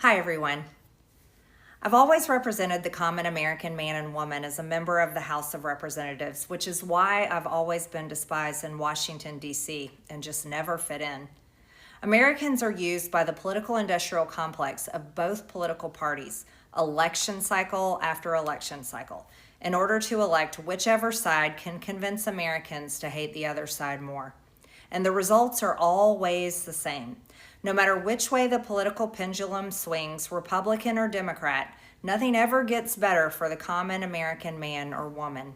Hi, everyone. I've always represented the common American man and woman as a member of the House of Representatives, which is why I've always been despised in Washington, D.C., and just never fit in. Americans are used by the political industrial complex of both political parties, election cycle after election cycle, in order to elect whichever side can convince Americans to hate the other side more. And the results are always the same. No matter which way the political pendulum swings, Republican or Democrat, nothing ever gets better for the common American man or woman.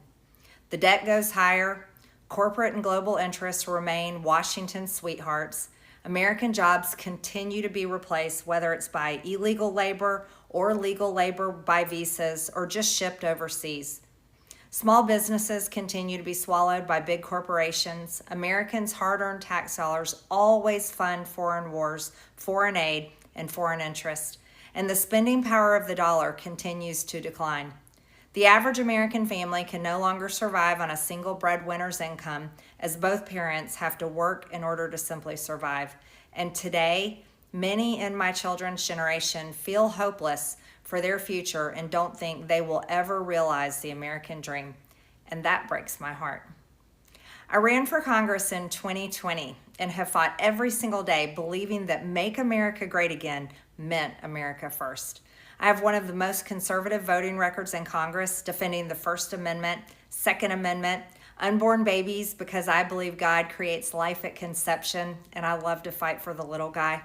The debt goes higher, corporate and global interests remain Washington's sweethearts, American jobs continue to be replaced, whether it's by illegal labor or legal labor by visas or just shipped overseas. Small businesses continue to be swallowed by big corporations. Americans' hard-earned tax dollars always fund foreign wars, foreign aid, and foreign interest. And the spending power of the dollar continues to decline. The average American family can no longer survive on a single breadwinner's income, as both parents have to work in order to simply survive. And today, many in my children's generation feel hopeless for their future and don't think they will ever realize the American dream. And that breaks my heart. I ran for Congress in 2020 and have fought every single day believing that Make America Great Again meant America first. I have one of the most conservative voting records in Congress, defending the First Amendment, Second Amendment, unborn babies because I believe God creates life at conception, and I love to fight for the little guy.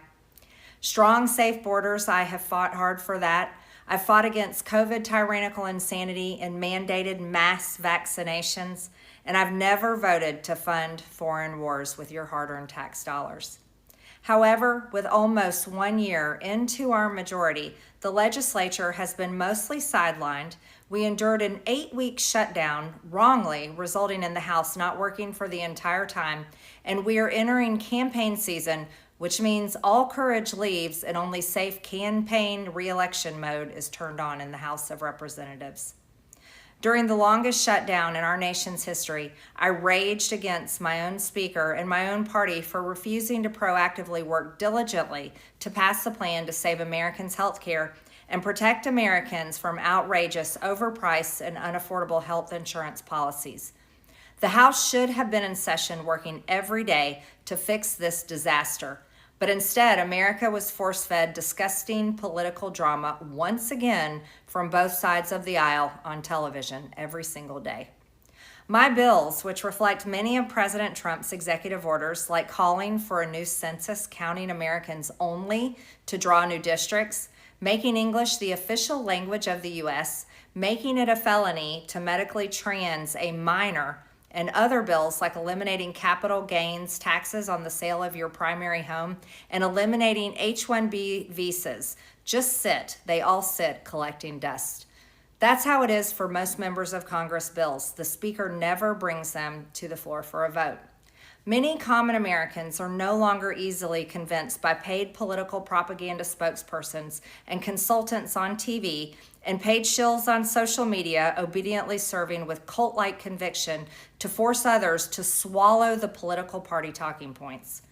Strong, safe borders, I have fought hard for that. I've fought against COVID tyrannical insanity and mandated mass vaccinations, and I've never voted to fund foreign wars with your hard-earned tax dollars. However, with almost 1 year into our majority, the legislature has been mostly sidelined. We endured an 8-week shutdown, wrongly, resulting in the House not working for the entire time, and we are entering campaign season, which means all courage leaves and only safe campaign re-election mode is turned on in the House of Representatives. During the longest shutdown in our nation's history, I raged against my own speaker and my own party for refusing to proactively work diligently to pass a plan to save Americans' health care and protect Americans from outrageous, overpriced, and unaffordable health insurance policies. The House should have been in session working every day to fix this disaster. But instead, America was force-fed disgusting political drama once again from both sides of the aisle on television every single day. My bills, which reflect many of President Trump's executive orders, like calling for a new census counting Americans only to draw new districts, making English the official language of the U.S., making it a felony to medically trans a minor, and other bills like eliminating capital gains taxes on the sale of your primary home and eliminating H-1B visas, they all sit collecting dust. That's how it is for most members of Congress bills. The Speaker never brings them to the floor for a vote. Many common Americans are no longer easily convinced by paid political propaganda spokespersons and consultants on TV and paid shills on social media obediently serving with cult-like conviction to force others to swallow the political party talking points.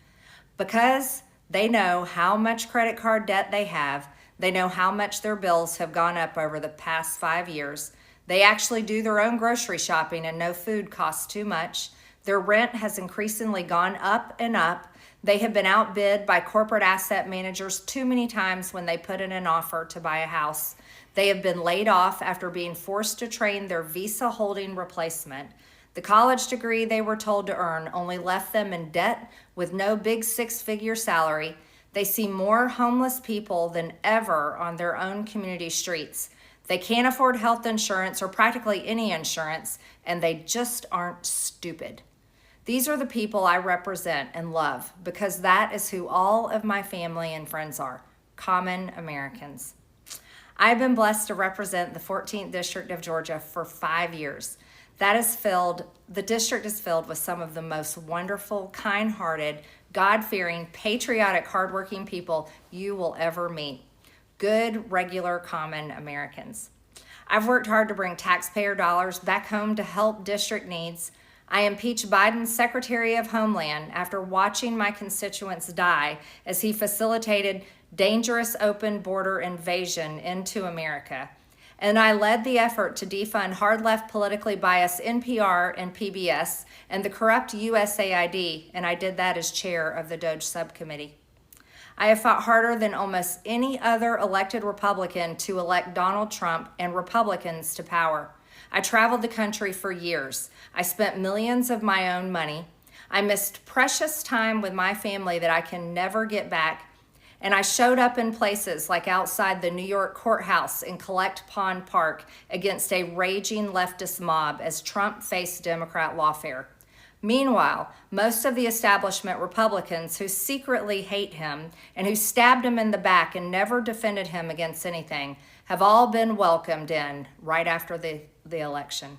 Because they know how much credit card debt they have, they know how much their bills have gone up over the past 5 years, they actually do their own grocery shopping and know food costs too much, their rent has increasingly gone up and up. They have been outbid by corporate asset managers too many times when they put in an offer to buy a house. They have been laid off after being forced to train their visa-holding replacement. The college degree they were told to earn only left them in debt with no big six-figure salary. They see more homeless people than ever on their own community streets. They can't afford health insurance or practically any insurance, and they just aren't stupid. These are the people I represent and love because that is who all of my family and friends are, common Americans. I've been blessed to represent the 14th District of Georgia for 5 years. The district is filled with some of the most wonderful, kind-hearted, God-fearing, patriotic, hardworking people you will ever meet. Good, regular, common Americans. I've worked hard to bring taxpayer dollars back home to help district needs. I impeached Biden's Secretary of Homeland after watching my constituents die as he facilitated dangerous open border invasion into America. And I led the effort to defund hard-left politically biased NPR and PBS and the corrupt USAID, and I did that as chair of the DOJ subcommittee. I have fought harder than almost any other elected Republican to elect Donald Trump and Republicans to power. I traveled the country for years. I spent millions of my own money. I missed precious time with my family that I can never get back. And I showed up in places like outside the New York courthouse in Collect Pond Park against a raging leftist mob as Trump faced Democrat lawfare. Meanwhile, most of the establishment Republicans who secretly hate him and who stabbed him in the back and never defended him against anything have all been welcomed in right after the election.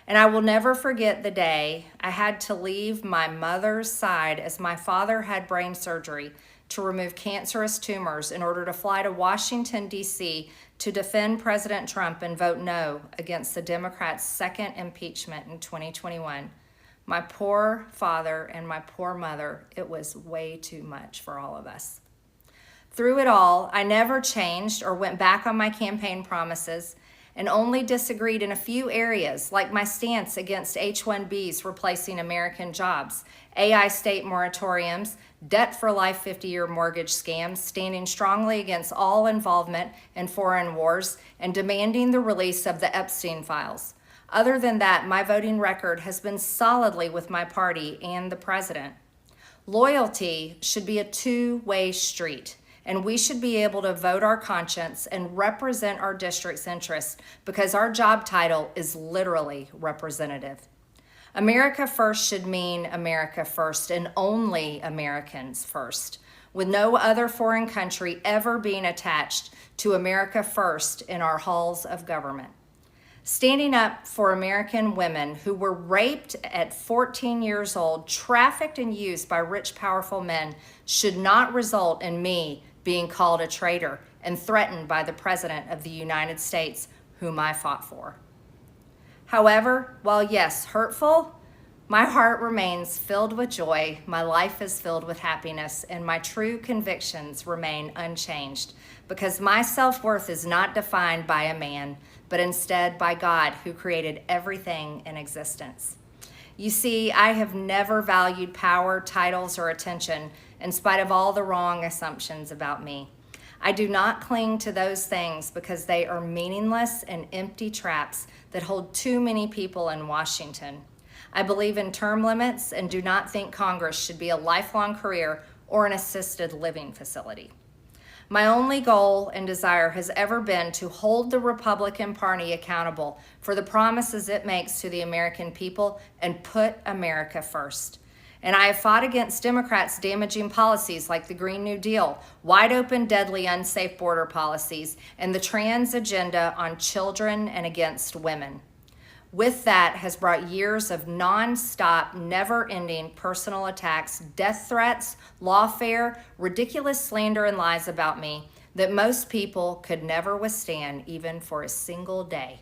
And I will never forget the day I had to leave my mother's side as my father had brain surgery to remove cancerous tumors in order to fly to Washington, D.C. to defend President Trump and vote no against the Democrats' second impeachment in 2021. My poor father and my poor mother, it was way too much for all of us. Through it all, I never changed or went back on my campaign promises and only disagreed in a few areas, like my stance against H-1Bs replacing American jobs, AI state moratoriums, debt for life 50-year mortgage scams, standing strongly against all involvement in foreign wars, and demanding the release of the Epstein files. Other than that, my voting record has been solidly with my party and the president. Loyalty should be a two-way street, and we should be able to vote our conscience and represent our district's interests because our job title is literally representative. America first should mean America first and only Americans first, with no other foreign country ever being attached to America first in our halls of government. Standing up for American women who were raped at 14 years old, trafficked and used by rich, powerful men should not result in me being called a traitor and threatened by the President of the United States, whom I fought for. However, while yes, hurtful, my heart remains filled with joy, my life is filled with happiness, and my true convictions remain unchanged because my self-worth is not defined by a man, but instead by God who created everything in existence. You see, I have never valued power, titles, or attention in spite of all the wrong assumptions about me. I do not cling to those things because they are meaningless and empty traps that hold too many people in Washington. I believe in term limits and do not think Congress should be a lifelong career or an assisted living facility. My only goal and desire has ever been to hold the Republican Party accountable for the promises it makes to the American people and put America first. And I have fought against Democrats' damaging policies like the Green New Deal, wide open, deadly, unsafe border policies, and the trans agenda on children and against women. With that has brought years of non-stop, never-ending personal attacks, death threats, lawfare, ridiculous slander and lies about me that most people could never withstand even for a single day.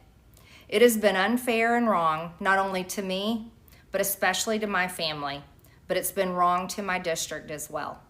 It has been unfair and wrong, not only to me, but especially to my family, but it's been wrong to my district as well.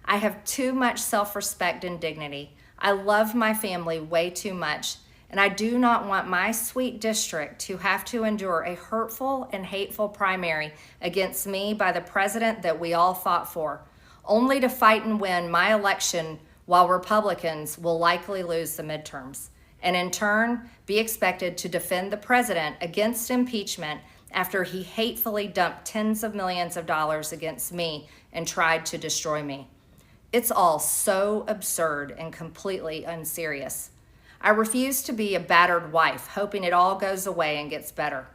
I have too much self-respect and dignity. I love my family way too much, and I do not want my sweet district to have to endure a hurtful and hateful primary against me by the president that we all fought for, only to fight and win my election while Republicans will likely lose the midterms, and in turn be expected to defend the president against impeachment after he hatefully dumped tens of millions of dollars against me and tried to destroy me. It's all so absurd and completely unserious. I refuse to be a battered wife, hoping it all goes away and gets better.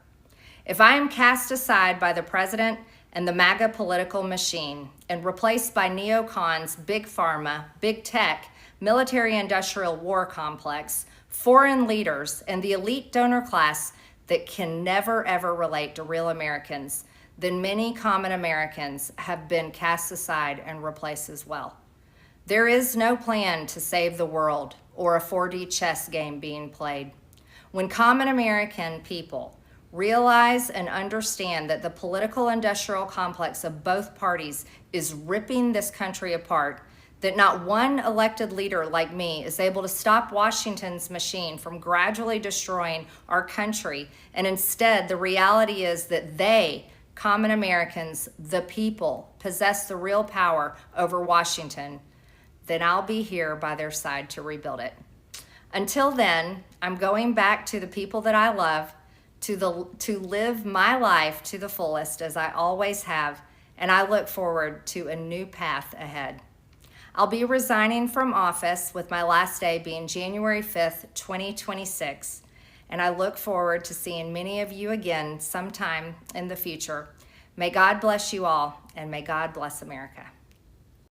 If I am cast aside by the president and the MAGA political machine and replaced by neocons, big pharma, big tech, military-industrial war complex, foreign leaders, and the elite donor class that can never ever relate to real Americans, then many common Americans have been cast aside and replaced as well. There is no plan to save the world or a 4D chess game being played. When common American people realize and understand that the political industrial complex of both parties is ripping this country apart, that not one elected leader like me is able to stop Washington's machine from gradually destroying our country. And instead, the reality is that they, common Americans, the people, possess the real power over Washington, then I'll be here by their side to rebuild it. Until then, I'm going back to the people that I love, to live my life to the fullest as I always have, and I look forward to a new path ahead. I'll be resigning from office with my last day being January 5th, 2026, and I look forward to seeing many of you again sometime in the future. May God bless you all, and may God bless America.